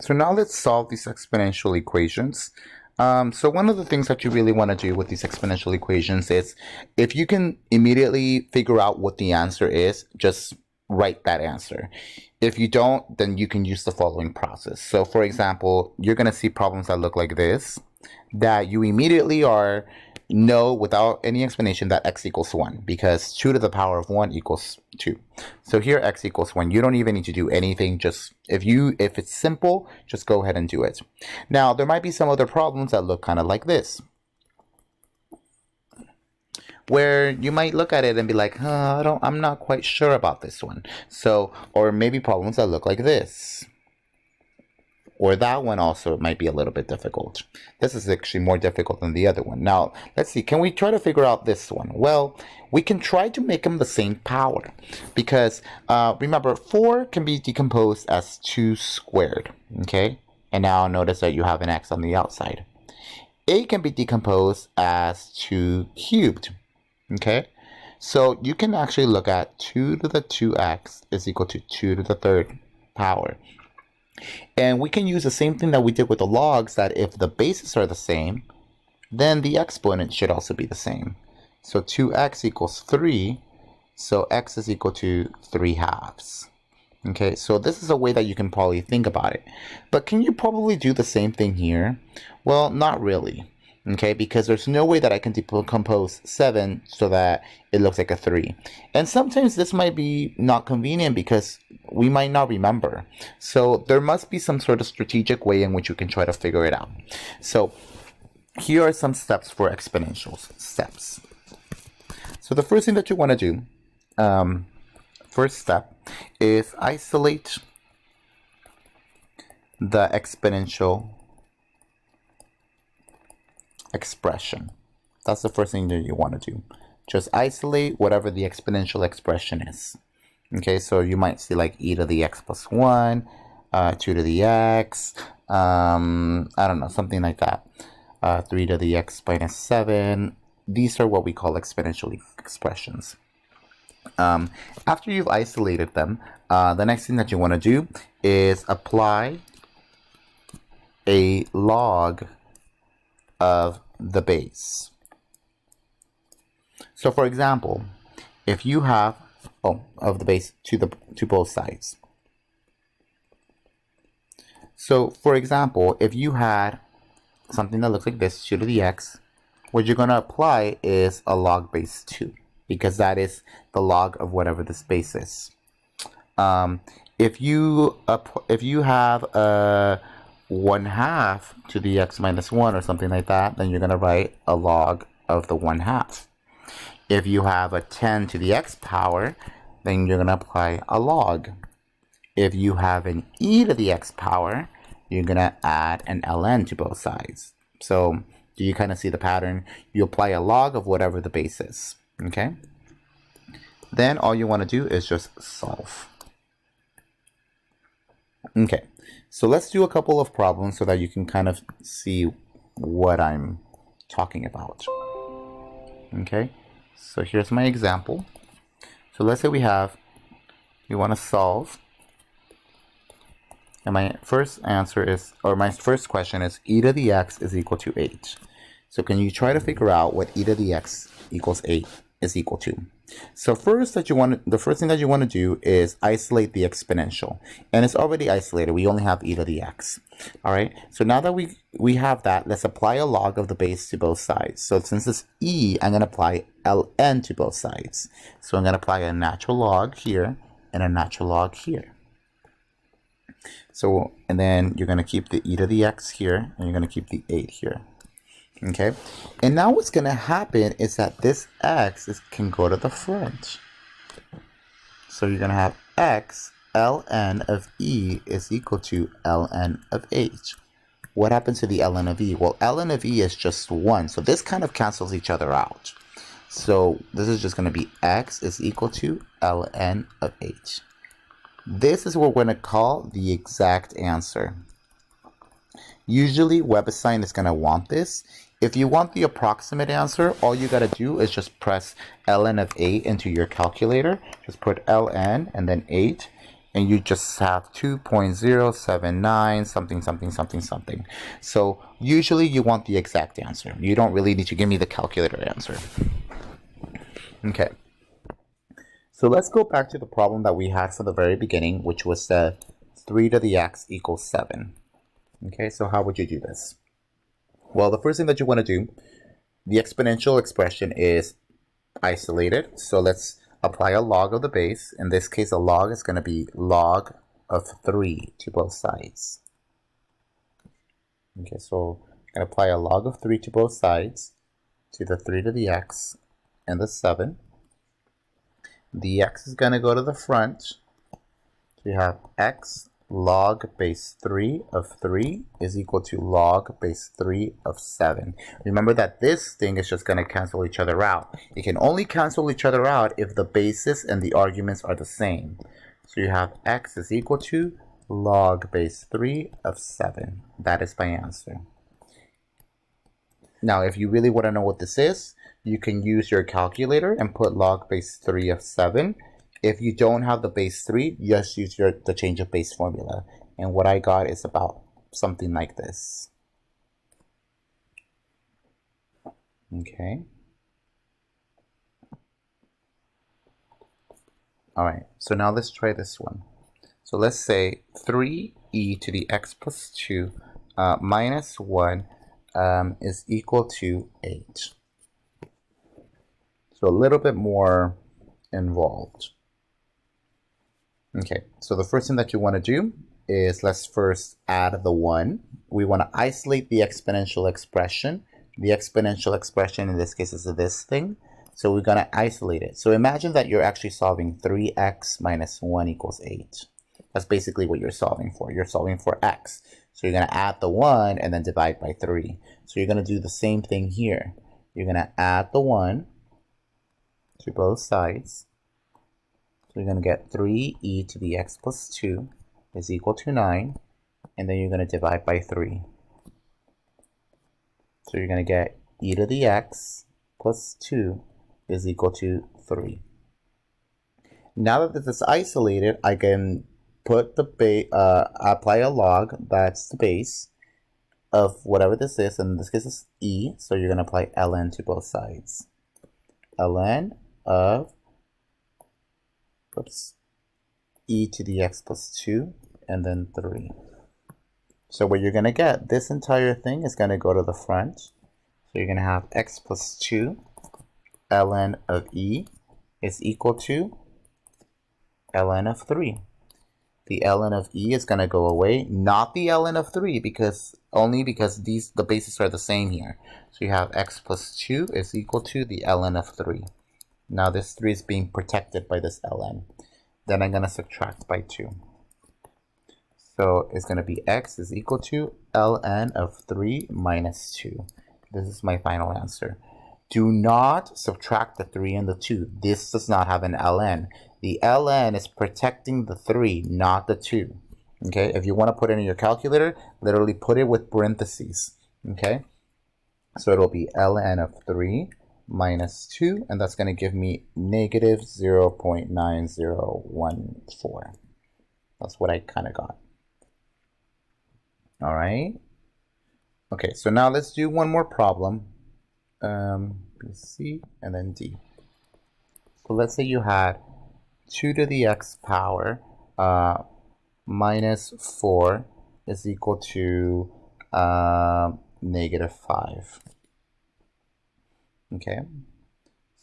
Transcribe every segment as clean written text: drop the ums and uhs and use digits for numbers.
So now let's solve these exponential equations. So one of the things that you really want to do with these exponential equations is if you can immediately figure out what the answer is, just write that answer. If you don't, then you can use the following process. So for example, you're going to see problems that look like this, that you immediately know without any explanation that x equals 1, because 2 to the power of 1 equals 2. So here x equals 1. You don't even need to do anything. Just if it's simple, just go ahead and do it. Now there might be some other problems that look kind of like this, where you might look at it and be like, I'm not quite sure about this one. So, or maybe problems that look like this. Or that one also might be a little bit difficult. This is actually more difficult than the other one. Now, let's see. Can we try to figure out this one? Well, we can try to make them the same power. Because, remember, 4 can be decomposed as 2 squared. Okay? And now notice that you have an x on the outside. 8 can be decomposed as 2 cubed. Okay? So you can actually look at 2 to the 2x is equal to 2 to the third power. And we can use the same thing that we did with the logs, that if the bases are the same, then the exponent should also be the same. So 2x equals 3, so x is equal to 3 halves. Okay, so this is a way that you can probably think about it. But can you probably do the same thing here? Well, not really. Okay, because there's no way that I can decompose 7 so that it looks like a 3. And sometimes this might be not convenient because we might not remember. So there must be some sort of strategic way in which you can try to figure it out. So here are some steps for exponentials. Steps. So the first thing that you want to do, first step, is isolate the exponential expression. That's the first thing that you want to do. Just isolate whatever the exponential expression is. Okay, so you might see like e to the x plus 1, 2 to the x, I don't know, something like that. 3 to the x minus 7. These are what we call exponential expressions. After you've isolated them, the next thing that you want to do is apply a log of the base. So for example, if you have of the base to both sides. So for example, if you had something that looks like this, 2 to the x, what you're going to apply is a log base 2, because that is the log of whatever this base is. If you have a 1/2 to the x minus 1 or something like that, then you're going to write a log of the 1/2. If you have a 10 to the x power, then you're going to apply a log. If you have an e to the x power, you're going to add an ln to both sides. So do you kind of see the pattern? You apply a log of whatever the base is. Okay? Then all you want to do is just solve. Okay, so let's do a couple of problems so that you can kind of see what I'm talking about. Okay, so here's my example. So let's say we want to solve, and my first answer is, or my first question is, e to the x is equal to 8. So can you try to figure out what e to the x equals 8 is equal to? So the first thing that you want to do is isolate the exponential, and it's already isolated. We only have e to the x. All right, so now that we have that, let's apply a log of the base to both sides. So since it's e, I'm going to apply ln to both sides. So I'm going to apply a natural log here and a natural log here. So, and then you're going to keep the e to the x here, and you're going to keep the 8 here. Okay, and now what's going to happen is that this x can go to the front. So you're going to have x ln of e is equal to ln of 8. What happens to the ln of e? Well, ln of e is just 1, so this kind of cancels each other out. So this is just going to be x is equal to ln of 8. This is what we're going to call the exact answer. Usually WebAssign is going to want this. If you want the approximate answer, all you got to do is just press ln of 8 into your calculator. Just put ln and then 8. and you just have 2.079 something something something something. So usually you want the exact answer. You don't really need to give me the calculator answer. Okay. So let's go back to the problem that we had from the very beginning, which was that 3 to the x equals 7. Okay, so how would you do this? Well, the first thing that you want to do, the exponential expression is isolated. So let's apply a log of the base. In this case, a log is going to be log of 3 to both sides. Okay, so I'm going to apply a log of 3 to both sides, to the 3 to the x and the 7. The x is going to go to the front. So you have x log base 3 of 3 is equal to log base 3 of 7. Remember that this thing is just going to cancel each other out. It can only cancel each other out if the basis and the arguments are the same. So you have x is equal to log base 3 of 7. That is my answer. Now, if you really want to know what this is, you can use your calculator and put log base 3 of 7. If you don't have the base 3, just use the change of base formula. And what I got is about something like this. Okay. All right, so now let's try this one. So let's say 3e to the x plus 2 minus 1 is equal to 8. So a little bit more involved. Okay, so the first thing that you want to do is let's first add the 1. We want to isolate the exponential expression. The exponential expression in this case is this thing. So we're going to isolate it. So imagine that you're actually solving 3x minus 1 equals 8. That's basically what you're solving for. You're solving for x. So you're going to add the 1 and then divide by 3. So you're going to do the same thing here. You're going to add the 1 to both sides. So you're going to get 3e to the x plus 2 is equal to 9. And then you're going to divide by 3. So you're going to get e to the x plus 2 is equal to 3. Now that this is isolated, I can put the apply a log, that's the base, of whatever this is, and in this case is e, so you're going to apply ln to both sides. ln of e to the x plus 2, and then 3. So what you're going to get, this entire thing is going to go to the front. So you're going to have x plus 2 ln of e is equal to ln of 3. The ln of e is going to go away, not the ln of 3, because the bases are the same here. So you have x plus 2 is equal to the ln of 3. Now this 3 is being protected by this ln. Then I'm going to subtract by 2. So it's going to be x is equal to ln of 3 minus 2. This is my final answer. Do not subtract the 3 and the 2. This does not have an ln. The ln is protecting the 3, not the 2. Okay, if you want to put it in your calculator, literally put it with parentheses. Okay, so it'll be ln of 3 minus 2, and that's going to give me negative 0.9014. That's what I kind of got. All right. Okay, so now let's do one more problem. C and then D. So let's say you had 2 to the x power minus 4 is equal to negative 5. Okay,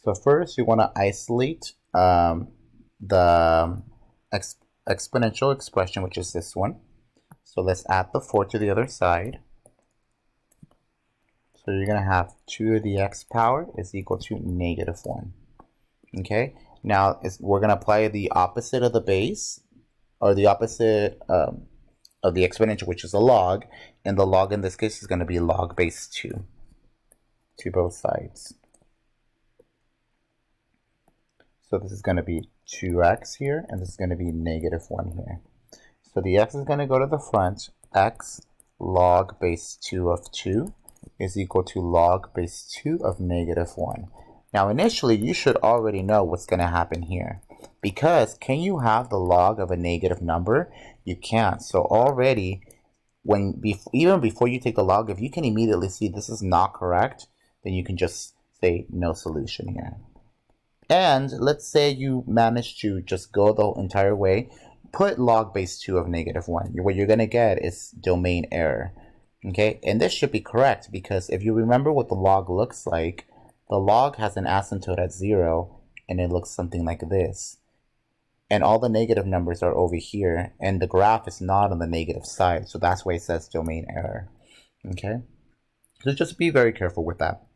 so first you want to isolate the exponential expression, which is this one. So let's add the 4 to the other side. So you're going to have 2 to the x power is equal to negative 1. Okay, now we're going to apply the opposite of the base, or the opposite of the exponential, which is a log. And the log in this case is going to be log base 2 to both sides. So this is going to be 2x here, and this is going to be negative 1 here. So the x is going to go to the front. X log base 2 of 2 is equal to log base 2 of negative 1. Now initially you should already know what's going to happen here. Because can you have the log of a negative number? You can't. So already, even before you take the log, if you can immediately see this is not correct, then you can just say no solution here. And let's say you manage to just go the entire way, put log base 2 of -1. What you're going to get is domain error. Okay, and this should be correct because if you remember what the log looks like, the log has an asymptote at 0 and it looks something like this. And all the negative numbers are over here and the graph is not on the negative side. So that's why it says domain error. Okay, so just be very careful with that.